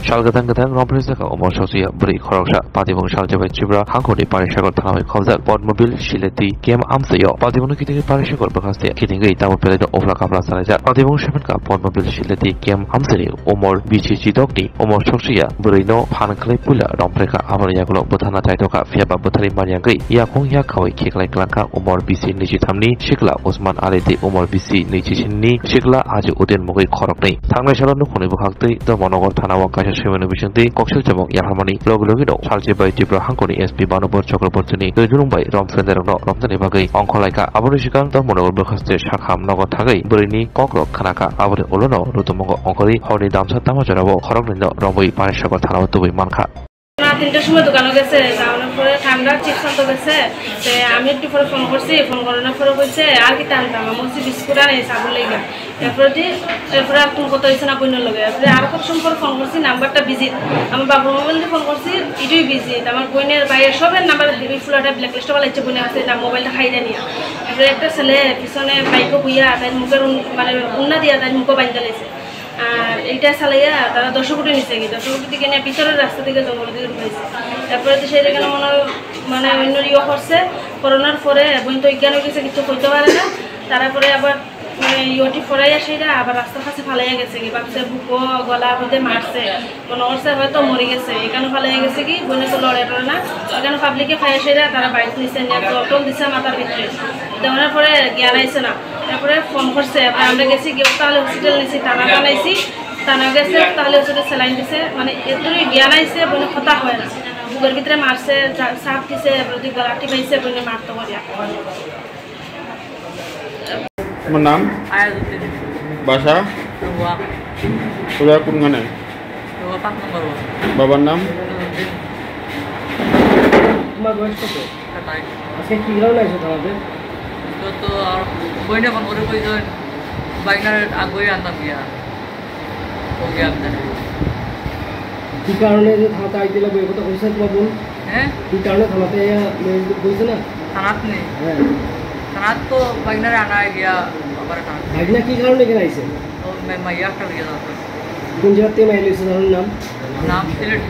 Salgatang Rompresaka Omar Sosia Bri Korosha Patibong Shaljaba Chibra Hankodi Parishakor Tanami Kozak Podmobil Shileti Kem Amsayo Patibong Kitty Parishakor Bakaste Kitting Tamu Pele Ofla Kapla Salaja Patibong Shepenka Podmobil Shileti Kem Amsari Omor Bichi Dogni Omor Sosia Burino Pankle Pula Rompreka Amayakulo Botana Taitoka Fiaba Botari Mariangi Yakong Yakawi Kiklai Klanka Omor Bisi Nijitamni Shikla Osman Aleti Omor Bisi Nijishini Shikla Aji Udin Mogi Korokni Tangla Shalon Kunibuhakti the Monogo Tanawa Kasha Shimano Bishante Koksel Jamok Yahamani Logologino Salje by Tibra Hankoni SP Banobor Chokoportuni Dujun by Romfenderno Romtani Bagay Onkolaika Aborishikan the Monogo Bukaste Shakam Nogo Tagai Burini Kokro Kanaka Abori Olono Rutomongo Onkori Hori Damsa Tamajaro Horogno Romboy Parishako Tanawa to Manka. তিনটার সময় দোকানে গেছে যাওয়ার পরে ঠান্ডা chips আনতে গেছে তো আমি একটু পরে ফোন করছি ফোন করানোর পরে বলছে আর কি টানতাম আমি বলছি বিস্কুট আর এই সাবুন লেগে এরপরে আর তুমি কত হয়েছে না বইনের লগে এরপরে আর কত সময় পরে ফোন করছি নাম্বারটা বিজি আমার বাবুর মোবাইল দিয়ে ফোন করছি এটাই বিজি আমার বোনের বাইরের সবের নাম্বার হেভি ফুলাটা ব্ল্যাক লিস্টে বলা ইচ্ছে বোনে আছে না মোবাইলটা খাই দেয় নিয়ে এরপরে একটা ছেলে পিছনে বাইকও বুইয়া তাই মুখের মানে উন্না দিয়া তাই মুখও বাইন্দা লেছে আর এইটা চালাইয়া তারা 10 কোটি নিচে গিয়ে 10 কোটি থেকে নিয়ে ভিতরের রাস্তা থেকে জঙ্গল দিকে ঢুকাইছে তারপরে তো সেই জায়গায় মানে অন্য ইয়ে করছে করোনার পরে বই তো বিজ্ঞান হয়ে গেছে কিছু করতে পারে না তারপরে আবার মানে ইউটি ফরাইয়া সেইটা আবার রাস্তার কাছে ফালাইয়া গেছে কি ভাবছে বুকো গলা বুঝে মারছে মনে করছে হয়তো মরে গেছে এখানে ফালাইয়া গেছে কি বইনে তো লড়ে টড়ে না এখানে পাবলিকে ফাইয়া সেইটা তারা বাইক নিচে নিয়ে টল দিছে মাথার ভিতরে দেওয়ার পরে জ্ঞান আইছে না তারপরে ফোন করছে আমরা গেছি গিয়ে তাহলে হসপিটাল নিয়েছি টানা টানাইছি টানা গেছে তাহলে হসপিটাল স্যালাইন দিছে মানে এতই জ্ঞান আইছে বইনে কথা হয় না বুকের ভিতরে মারছে সাপ দিছে প্রতি গলাটি পাইছে বইনে মারতে করিয়া তোমার নাম বাসা কোন গানে বাবার নাম তোমার বয়স কত আজকে কি গ্রাউন্ড আছে তোমাদের তো বইনে ফোন করে কইছেন বাইকার আগুই আনতাম গিয়া ওকে আপনার কি কারণে যে থানাতে আইছিল বই কথা কইছে তোমার বোন হ্যাঁ কি কারণে থানাতে কইছে না থানাত নেই হ্যাঁ থানাত তো বাইকার আনা গিয়া আবার থানা বাইকনা কি কারণে এখানে আইছে তো মাইয়া একটা গিয়া দাও কোন জায়গাতে মাইলেছে তার নাম নাম সিলেট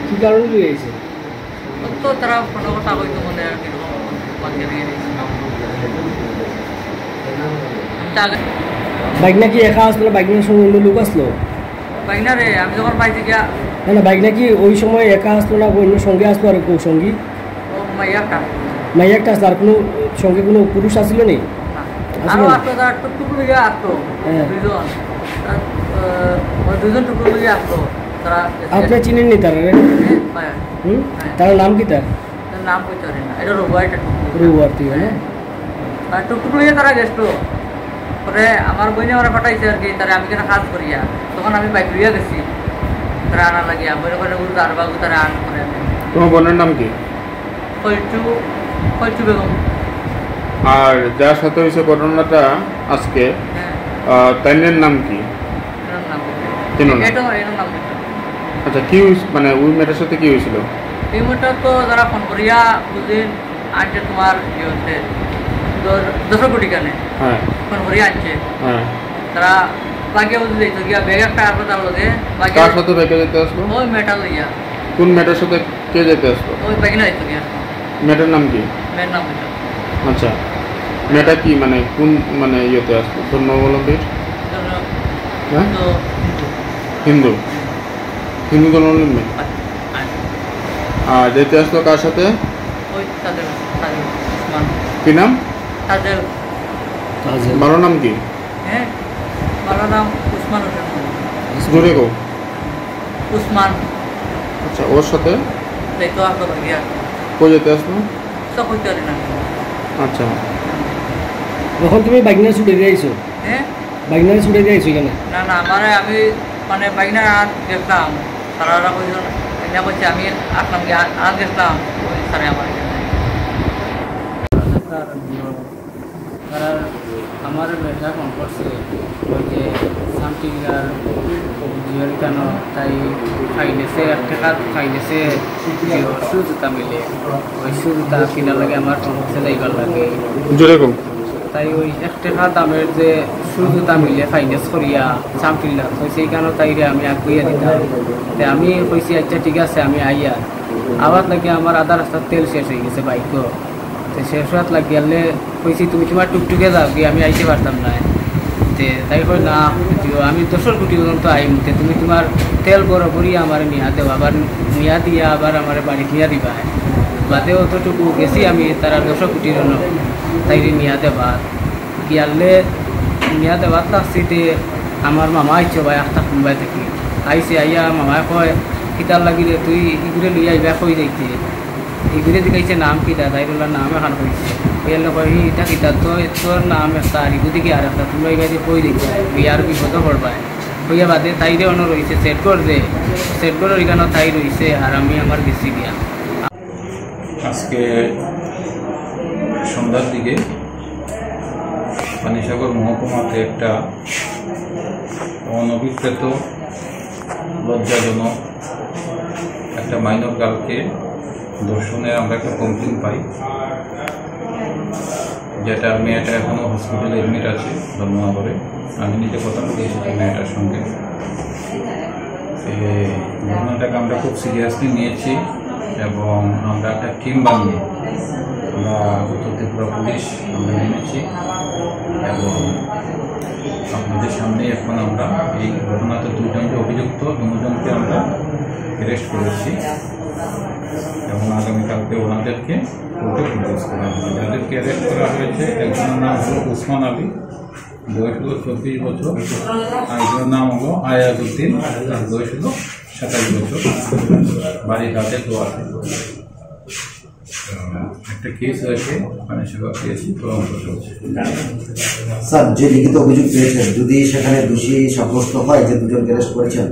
কি কারণে লই আইছে তো তারা ফোন কথা কইতো মনে আর কি বাকি দিয়ে বাইকনা কি একা আসলো বাইকনার সঙ্গে অন্য লোক আসলো বাইকনা রে আমি যখন পাইছি গিয়া না বাইকনা কি ওই সময় একা আসলো না অন্য সঙ্গে আসলো আর কেউ সঙ্গী ও মাইয়াটা মাইয়াটা আসলো আর কোনো সঙ্গে কোনো পুরুষ আসলো নেই আরো আসতো তার টুকটুক লিগে আসতো দুজন টুকটুক লিগে আসতো তারা আপনি চিনেননি তারা রে তার নাম কি তার নাম কইতে পারি না এটা রুবাইটা রুবার তুই না আর টুকটুক লিগে তারা গেছিল পরে আমার বইনে ওরা পাঠাইছে আর কি তারা আমি কেন কাজ করিয়া তখন আমি বাইক লইয়া গেছি তারা আনা লাগিয়া বইনে বইনে গুলো আর বাবু তারা আন করে তোমার বোনের নাম কি কলচু বেগম আর যার সাথে হয়েছে ঘটনাটা আজকে তাইনের নাম কি আচ্ছা কি মানে ওই মেয়েটার সাথে কি হয়েছিল এই মেয়েটা তো যারা ফোন করিয়া বুঝলেন আনছে তোমার কি হচ্ছে 10 কোটি কানে হ্যাঁ ফোন করিয়া আনছে হ্যাঁ তারা বাকি বুঝলে তো গিয়া ব্যাগ একটা আসবে তার লগে বাকি কার সাথে ব্যাগে যেতে আসলো ওই মেয়েটা লইয়া কোন মেয়েটার সাথে কে যেতে আসলো ওই ব্যাগে নাই তো গিয়া মেয়েটার নাম কি মেয়ের নাম আচ্ছা মেয়েটা কি মানে কোন মানে ইয়েতে আসলো ধর্মাবলম্বীর হ্যাঁ হিন্দু হিন্দু ধর্মাবলম্বী আর যেতে আসলো কার সাথে কি নাম ভালো নাম কি হ্যাঁ ভালো নাম উসমান জোরে গো উসমান আচ্ছা ওর সাথে কই যেতে আসলো আচ্ছা তখন তুমি বাইকনা ছুটে দিয়েছো হ্যাঁ বাইকনা ছুটে দিয়েছো কেন না না আমার আমি মানে বাইকনা আর দেখলাম তারা কইজন এটা বলছে আমি আসলাম কি আর দেখলাম ওই স্যারে আমার তারা আমার মেয়েটা ফোন করছে ওই যে সামথিং আর জিওর কেন তাই ফাইনেছে 1 টাকা ফাইনেছে শু জুতা মিলে ওই শু জুতা কিনা লাগে আমার ফোন করছে যাইবার লাগে যেরকম তাই ওই 1 টাকা দামের যে সুজুতা মিলে ফাইন্যান্স করিয়া চামটিল্লা তো সেই কারণে তাইরে আমি আগুইয়া দিতাম। তো আমি কইছি আচ্ছা ঠিক আছে আমি আইয়া আবার লাগে আমার আধা রাস্তার তেল শেষ হয়ে গেছে বাইকও। তো শেষ হওয়ার লাগিয়ালে কইছি তুমি তোমার টুকটুকে যাও কি আমি আইতে পারতাম না। তাই কই না আমি 10 কোটি পর্যন্ত আইম, তুমি তোমার তেল বরাবরই আমার নিয়া দেও, আবার নিয়া দিয়া আবার আমার বাড়ি নিয়া দিবা। বাদে অতটুকু গেছি আমি তারা 10 কোটির তাইরে নিয়া দেবা গিয়ালে নিয়া দেবার তাকছিতে আমার মামা আইছে ভাই একটা মুম্বাই থেকে আইসে আইয়া মামায় কয় কিতার লাগিলে তুই ইগুড়ে লইয়া আইবা কই যাইতে ইগুড়ে দিকাইছে নাম কি দাদাইরুল্লার নাম এখন কইছে এলে কই এটা কিতার তো তোর নাম একটা আর ইগু দিকে আর একটা তোমরা এইবাই কই দেখতে বিয়ার বিপদ পড়বা কইয়া বাদে তাইরে অন্য রয়েছে সেট কর দে সেট করার এখানে তাই রয়েছে আর আমি আমার গেছি গিয়া। আজকে সন্ধ্যার দিকে পানিসাগর মহকুমাতে একটা অনভিপ্রেত লজ্জাজনক একটা মাইনর গার্লকে ধর্ষণে আমরা একটা কমপ্লেন পাই, যেটা মেয়েটা এখনও হসপিটালে এডমিট আছে ধর্মনগরে। আমি নিজে কথা বলে এসেছি মেয়েটার সঙ্গে। ঘটনাটাকে আমরা খুব সিরিয়াসলি নিয়েছি এবং আমরা একটা টিম বানিয়ে আমরা উত্তর ত্রিপুরা পুলিশ আমরা নেমেছি এবং আপনাদের সামনে এখন আমরা এই ঘটনাতে 2 জনকে অভিযুক্ত 2 জনকে আমরা অ্যারেস্ট করেছি এবং আগামীকালকে ওনাদেরকে কোর্টে প্রডিউস করা হবে। যাদেরকে অ্যারেস্ট করা হয়েছে একজনের নাম হলো উসমান আলী, বয়স হলো 24 বছর, আর একজনের নাম হলো আয়াজউদ্দিন, বয়স হলো 27 বছর, বাড়ি তাদের দোয়াতে। একটা কেস হয়েছে পানিসাগর কেস তদন্ত চলছে। স্যার, যে লিখিত অভিযোগ পেয়েছেন যদি সেখানে দোষী সাব্যস্ত হয় যে 2 জনকে অ্যারেস্ট করেছেন,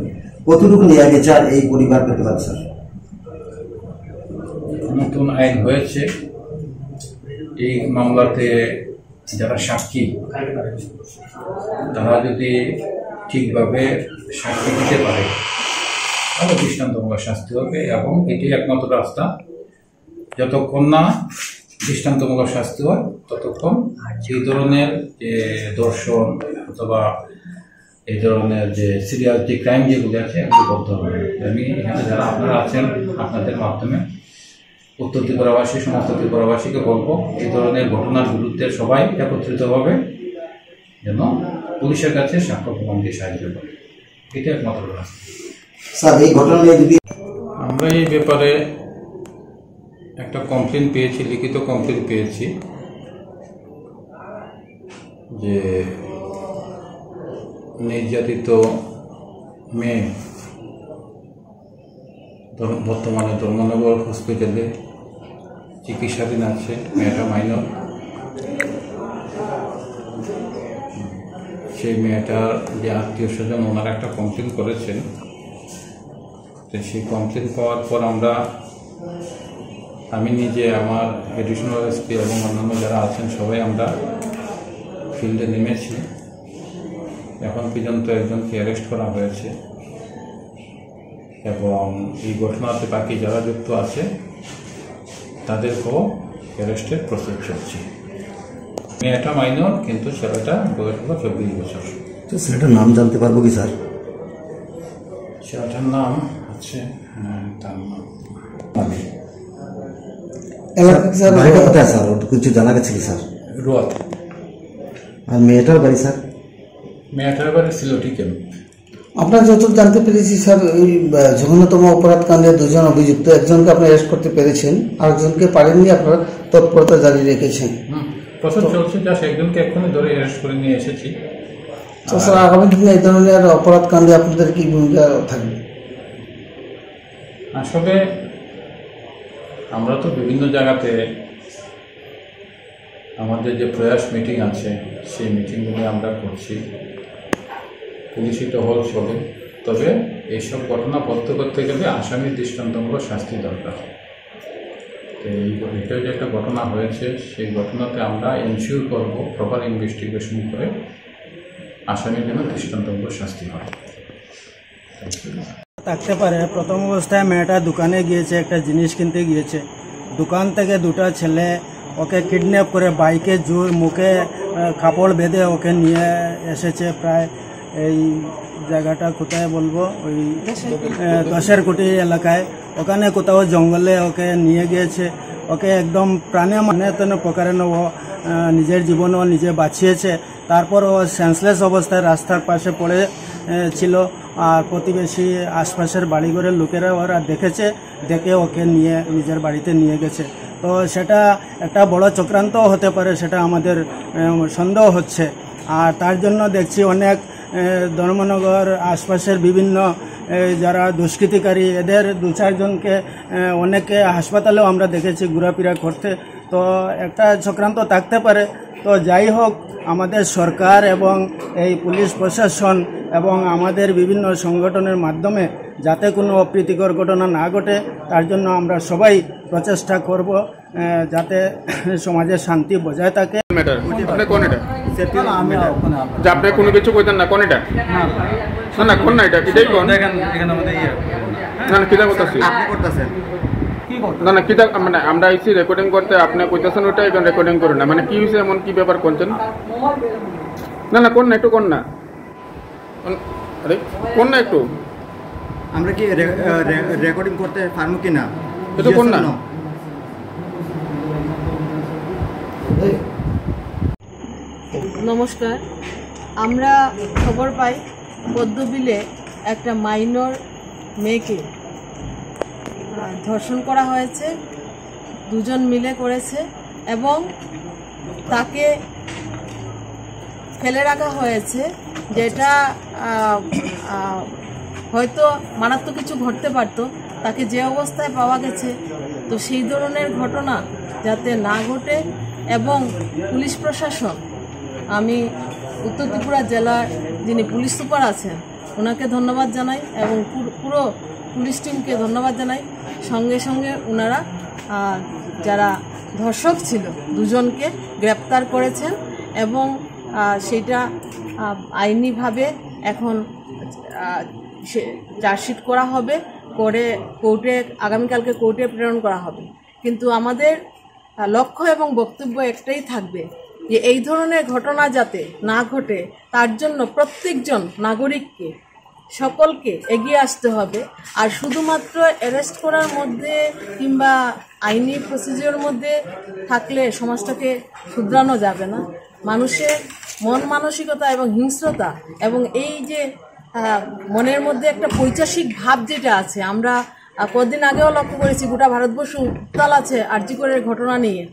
কতটুকু ন্যায় বিচার এই পরিবার পেতে পারে স্যার? নতুন আইন হয়েছে, এই মামলাতে যারা সাক্ষী তারা যদি ঠিকভাবে সাক্ষী দিতে পারে তাহলে দৃষ্টান্তমূলক শাস্তি হবে এবং এটি একমাত্র রাস্তা। যতক্ষণ না দৃষ্টান্তমূলক শাস্তি হয় ততক্ষণ এই ধরনের যে ধর্ষণ অথবা এই ধরনের যে সিরিয়াস যে ক্রাইম যেগুলি আছে এগুলো বদ্ধ হবে। আমি এখানে যারা আপনারা আছেন আপনাদের মাধ্যমে উত্তর ত্রিপুরাবাসী সমস্ত ত্রিপুরাবাসীকে বলবো এই ধরনের ঘটনার বিরুদ্ধে সবাই একত্রিতভাবে যেন পুলিশের কাছে সাক্ষ্য প্রমাণ দিয়ে সাহায্য করে, এটা একমাত্র রাস্তা। স্যার, এই ঘটনা নিয়ে যদি আমরা এই ব্যাপারে একটা কমপ্লেন পেয়েছি, লিখিত কমপ্লেন পেয়েছি যে নির্যাতিত মেয়ে বর্তমানে ধর্মনগর হসপিটালে চিকিৎসাধীন আছে। মেয়েটা মাইনর, সেই মেয়েটার যে আত্মীয় স্বজন ওনারা একটা কমপ্লেন করেছেন। তো সেই কমপ্লেন পাওয়ার পর আমি নিজে আমার এডিশনাল এসপি এবং অন্যান্য যারা আছেন সবাই আমরা ফিল্ডে নেমেছি। এখন পর্যন্ত একজনকে অ্যারেস্ট করা হয়েছে এবং এই ঘটনাতে বাকি যারা যুক্ত আছে তাদেরকেও অ্যারেস্টের প্রসেস চলছে। মেয়েটা মাইনর কিন্তু ছেলেটা বয়স হলো 24 বছর। তো ছেলেটার নাম জানতে পারবো কি স্যার? ছেলেটার নাম হচ্ছে তার নাম বাড়িটা কোথায় স্যার? কিছু জানা গেছে কি স্যার? রোয়াত। আর মেয়েটার বাড়ি স্যার? মেয়েটার বাড়ি সিলোটি ক্যাম্প। আপনারা যতদূর জানতে পেরেছি স্যার, ওই জঘন্যতম অপরাধ কাণ্ডে 2 জন অভিযুক্ত, একজনকে আপনি অ্যারেস্ট করতে পেরেছেন, আরেকজনকে পারেননি, আপনারা তৎপরতা জারি রেখেছেন। প্রসেস চলছে, যা একজনকে এক্ষুনি ধরে অ্যারেস্ট করে নিয়ে এসেছি। তো স্যার, আগামী দিনে এই ধরনের অপরাধ কাণ্ডে আপনাদের কি ভূমিকা থাকবে? আসলে আমরা তো বিভিন্ন জায়গাতে আমাদের যে প্রয়াস মিটিং আছে সেই মিটিংগুলো আমরা করছি, পুলিশি টহল চলে। তবে এইসব ঘটনা বন্ধ করতে গেলে আসামির দৃষ্টান্তমূলক শাস্তি দরকার। তো এটা যে একটা ঘটনা হয়েছে সেই ঘটনাতে আমরা এনশিওর করব প্রপার ইনভেস্টিগেশন করে আসামির যেন দৃষ্টান্তমূলক শাস্তি হয়। থাকতে পারে প্রথম অবস্থায় মেয়েটা দোকানে গিয়েছে, একটা জিনিস কিনতে গিয়েছে, দোকান থেকে 2টা ছেলে ওকে কিডন্যাপ করে বাইকে মুখে কাপড় বেঁধে ওকে নিয়ে এসেছে প্রায় এই জায়গাটা কোথায় বলবো ওই 10 কোটি এলাকায়, ওখানে কোথাও জঙ্গলে ওকে নিয়ে গিয়েছে। ওকে একদম প্রাণে মানে প্রকারে ও নিজের জীবনও নিজে বাঁচিয়েছে। তারপর ও সেন্সলেস অবস্থায় রাস্তার পাশে পড়ে ছিল, আর প্রতিবেশী আশপাশের বাড়িঘরের লোকেরা ওরা দেখেছে, দেখে ওকে নিয়ে নিজের বাড়িতে নিয়ে গেছে। তো সেটা একটা বড় চক্রান্ত হতে পারে, সেটা আমাদের সন্দেহ হচ্ছে। আর তার জন্য দেখছি অনেক ধর্মনগর আশপাশের বিভিন্ন যারা দুষ্কৃতিকারী এদের 2-4 জনকে অনেকে হাসপাতালেও আমরা দেখেছি ঘোরাফেরা করতে। তো একটা চক্রান্ত থাকতে পারে। তো যাই হোক, আমাদের সরকার এবং এই পুলিশ প্রশাসন এবং আমাদের বিভিন্ন সংগঠনের মাধ্যমে যাতে কোনো অপ্রীতিকর ঘটনা না ঘটে তার জন্য আমরা সবাই প্রচেষ্টা করব, যাতে সমাজের শান্তি বজায় থাকে। আপনি কোনো কিছু কইতেন না কোন এটা না না কোন না এটা এটাই কোন না না কিটা করতেছি না না কিটা মানে আমরা আইছি রেকর্ডিং করতে, আপনি কইতেছেন ওটা এখন রেকর্ডিং করুন না, মানে কি হয়েছে এমন কি ব্যাপার করছেন? না না কোন না একটু কোন না, আরে কোন না একটু আমরা কি রেকর্ডিং করতে পারবো কি না একটু কোন না। নমস্কার, আমরা খবর পাই পদ্মবিলে একটা মাইনর মেয়েকে ধর্ষণ করা হয়েছে, 2 জন মিলে করেছে এবং তাকে ফেলে রাখা হয়েছে, যেটা হয়তো মারাত্মক কিছু ঘটতে পারত। তাকে যে অবস্থায় পাওয়া গেছে, তো সেই ধরনের ঘটনা যাতে না ঘটে এবং পুলিশ প্রশাসন, আমি উত্তর ত্রিপুরা জেলার যিনি পুলিশ সুপার আছেন ওনাকে ধন্যবাদ জানাই এবং পুরো পুলিশ টিমকে ধন্যবাদ জানাই। সঙ্গে সঙ্গে ওনারা যারা ধর্ষক ছিল 2 জনকে গ্রেপ্তার করেছেন এবং সেটা আইনিভাবে এখন চার্জশিট করা হবে, করে কোর্টে আগামীকালকে কোর্টে প্রেরণ করা হবে। কিন্তু আমাদের লক্ষ্য এবং বক্তব্য একটাই থাকবে যে এই ধরনের ঘটনা যাতে না ঘটে তার জন্য প্রত্যেকজন নাগরিককে সকলকে এগিয়ে আসতে হবে। আর শুধুমাত্র অ্যারেস্ট করার মধ্যে কিংবা আইনি প্রসিজিওর মধ্যে থাকলে সমাজটাকে শুধরানো যাবে না। মানুষের মন মানসিকতা এবং হিংস্রতা এবং এই যে মনের মধ্যে একটা পৈশাসিক ভাব যেটা আছে, আমরা কদিন আগেও লক্ষ্য করেছি গোটা ভারতবর্ষ উত্তাল আছে আরজি করের ঘটনা নিয়ে।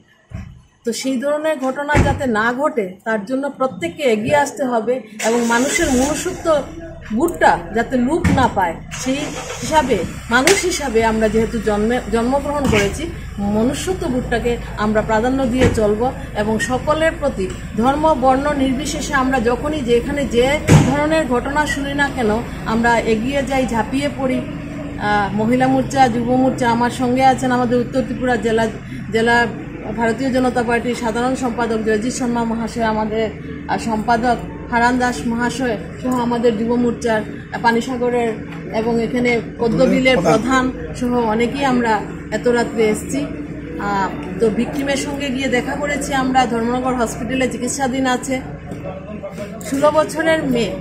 তো সেই ধরনের ঘটনা যাতে না ঘটে তার জন্য প্রত্যেককে এগিয়ে আসতে হবে এবং মানুষের মনুষ্যত্ব গুণটা যাতে লুপ না পায় সেই হিসাবে, মানুষ হিসাবে আমরা যেহেতু জন্মগ্রহণ করেছি, মনুষ্যত্ব গুণটাকে আমরা প্রাধান্য দিয়ে চলব এবং সকলের প্রতি ধর্ম বর্ণ নির্বিশেষে আমরা যখনই যেখানে যে ধরনের ঘটনা শুনি না কেন আমরা এগিয়ে যাই, ঝাঁপিয়ে পড়ি। মহিলা মোর্চা, যুব মোর্চা, আমার সঙ্গে আছেন আমাদের উত্তর ত্রিপুরা জেলা ভারতীয় জনতা পার্টির সাধারণ সম্পাদক জয়জিৎ শর্মা মহাশয়, আমাদের সম্পাদক হারান দাস মহাশয় সহ আমাদের যুব মোর্চার পানিসাগরের এবং এখানে পদ্মবিলের প্রধান সহ অনেকেই আমরা এত রাত্রে এসেছি। তো ভিকটিমের সঙ্গে গিয়ে দেখা করেছি আমরা, ধর্মনগর হসপিটালে চিকিৎসাধীন আছে। 16 বছরের মেয়ে,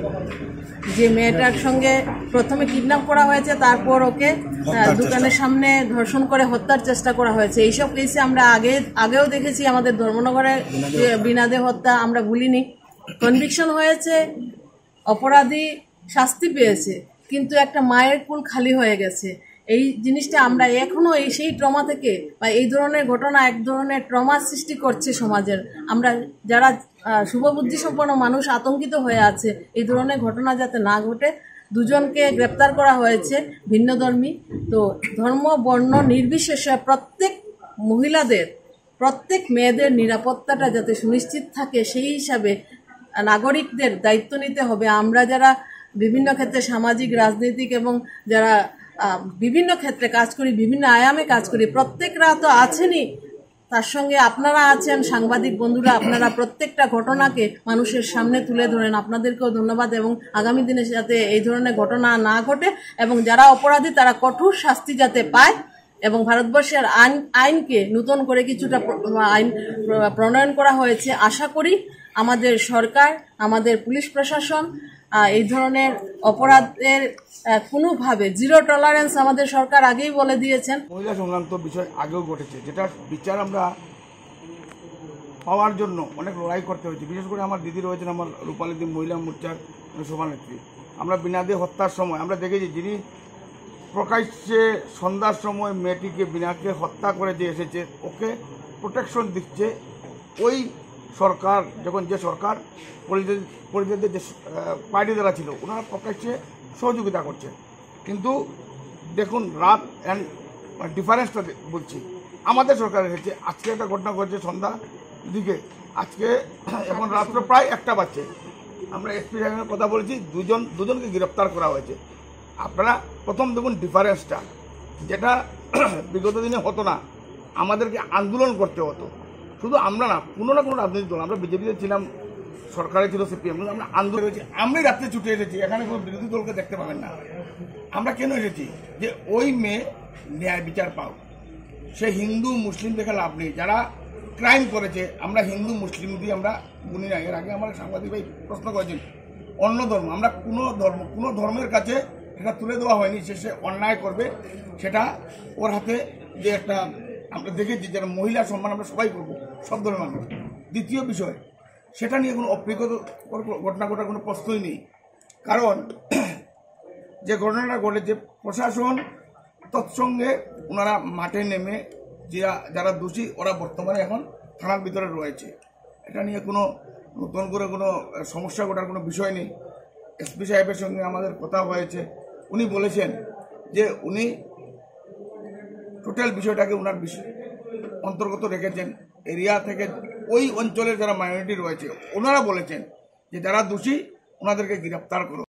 যে মেয়েটার সঙ্গে প্রথমে কিডন্যাপ করা হয়েছে, তারপর ওকে দোকানের সামনে ধর্ষণ করে হত্যার চেষ্টা করা হয়েছে। এইসব কেসে আমরা আগেও দেখেছি, আমাদের ধর্মনগরে বিনাদে হত্যা আমরা ভুলিনি। কনভিকশন হয়েছে, অপরাধী শাস্তি পেয়েছে, কিন্তু একটা মায়ের কুল খালি হয়ে গেছে। এই জিনিসটা আমরা এখনো সেই ট্রমা থেকে বা এই ধরনের ঘটনা এক ধরনের ট্রমা সৃষ্টি করছে সমাজের। আমরা যারা শুভবুদ্ধি সম্পন্ন মানুষ আতঙ্কিত হয়ে আছে এই ধরনের ঘটনা যাতে না ঘটে। 2 জনকে গ্রেপ্তার করা হয়েছে ভিন্নধর্মী। তো ধর্ম বর্ণ নির্বিশেষে প্রত্যেক মহিলাদের, প্রত্যেক মেয়েদের নিরাপত্তাটা যাতে সুনিশ্চিত থাকে সেই হিসাবে নাগরিকদের দায়িত্ব নিতে হবে। আমরা যারা বিভিন্ন ক্ষেত্রে সামাজিক, রাজনৈতিক এবং যারা বিভিন্ন ক্ষেত্রে কাজ করি, বিভিন্ন আয়ামে কাজ করি, প্রত্যেকরা তো আছেনই, তার সঙ্গে আপনারা আছেন সাংবাদিক বন্ধুরা, আপনারা প্রত্যেকটা ঘটনাকে মানুষের সামনে তুলে ধরেন। আপনাদেরকেও ধন্যবাদ এবং আগামী দিনে যাতে এই ধরনের ঘটনা না ঘটে এবং যারা অপরাধী তারা কঠোর শাস্তি যাতে পায় এবং ভারতবর্ষের আইনকে নতুন করে কিছুটা আইন প্রণয়ন করা হয়েছে। আশা করি আমাদের সরকার, আমাদের পুলিশ প্রশাসন এই ধরনের অপরাধের কোনোভাবে জিরো টলারেন্স আমাদের সরকার আগেই বলে দিয়েছেন। মহিলা সংক্রান্ত বিষয় আগেও ঘটেছে, যেটা বিচার আমরা পাওয়ার জন্য অনেক লড়াই করতে হয়েছে। বিশেষ করে আমার দিদি রয়েছেন, আমার রূপালীদি মহিলা মোর্চার সভানেত্রী। আমরা বিনাদে হত্যার সময় আমরা দেখেছি, যিনি প্রকাশ্যে সন্ধ্যার সময় মেয়েটিকে বিনাকে হত্যা করে যে এসেছে, ওকে প্রোটেকশন দিচ্ছে ওই সরকার, যখন যে সরকার পরিচালিত যে পার্টি দ্বারা ছিল, ওনারা প্রকাশ্যে সহযোগিতা করছে। কিন্তু দেখুন রাত অ্যান্ড ডিফারেন্সটা বলছি, আমাদের সরকার এসেছে। আজকে একটা ঘটনা ঘটছে সন্ধ্যা দিকে, আজকে এখন রাত্র প্রায় 1টা বাজছে। আমরা এসপি সাহেবের কথা বলেছি, দুজনকে গ্রেপ্তার করা হয়েছে। আপনারা প্রথম দেখুন ডিফারেন্সটা, যেটা বিগত দিনে হতো না, আমাদেরকে আন্দোলন করতে হতো। শুধু আমরা না, কোনো না কোনো রাজনৈতিক দল, আমরা বিজেপিতে ছিলাম, সরকারে ছিল সিপিএম, কিন্তু আমরা আন্দোলন হয়েছি। আমরাই রাত্রে ছুটে এসেছি, এখানে কোনো বিরোধী দলকে দেখতে পাবেন না। আমরা কেন এসেছি? যে ওই মেয়ে ন্যায় বিচার পাও। সে হিন্দু মুসলিম দেখে লাভ নেই। যারা ক্রাইম করেছে, আমরা হিন্দু মুসলিম দিয়ে আমরা গুনি না। এর আগে আমার সাংবাদিক ভাই প্রশ্ন করেছেন অন্য ধর্ম, আমরা কোনো ধর্মের কাছে সেটা তুলে দেওয়া হয়নি। সে অন্যায় করবে, সেটা ওর হাতে যে একটা আমরা দেখেছি, যারা মহিলা সম্মান আমরা সবাই করবো, সব ধর্মের মানুষ। দ্বিতীয় বিষয়, সেটা নিয়ে কোনো অপ্রীতিকর ঘটনা ঘটার কোনো প্রশ্নই নেই। কারণ যে ঘটনাটা ঘটেছে, প্রশাসন তৎসঙ্গে ওনারা মাঠে নেমে যারা দোষী, ওরা বর্তমানে এখন থানার ভিতরে রয়েছে। এটা নিয়ে কোনো নতুন করে কোনো সমস্যা ঘটার কোনো বিষয় নেই। এসপি সাহেবের সঙ্গে আমাদের কথা হয়েছে, উনি বলেছেন যে উনি টোটাল বিষয়টাকে ওনার অন্তর্গত রেখেছেন। এরিয়া থেকে ওই অঞ্চলের যারা মাইনরিটি রয়েছে, ওনারা বলেছেন যে যারা দোষী ওনাদেরকে গ্রেপ্তার করো।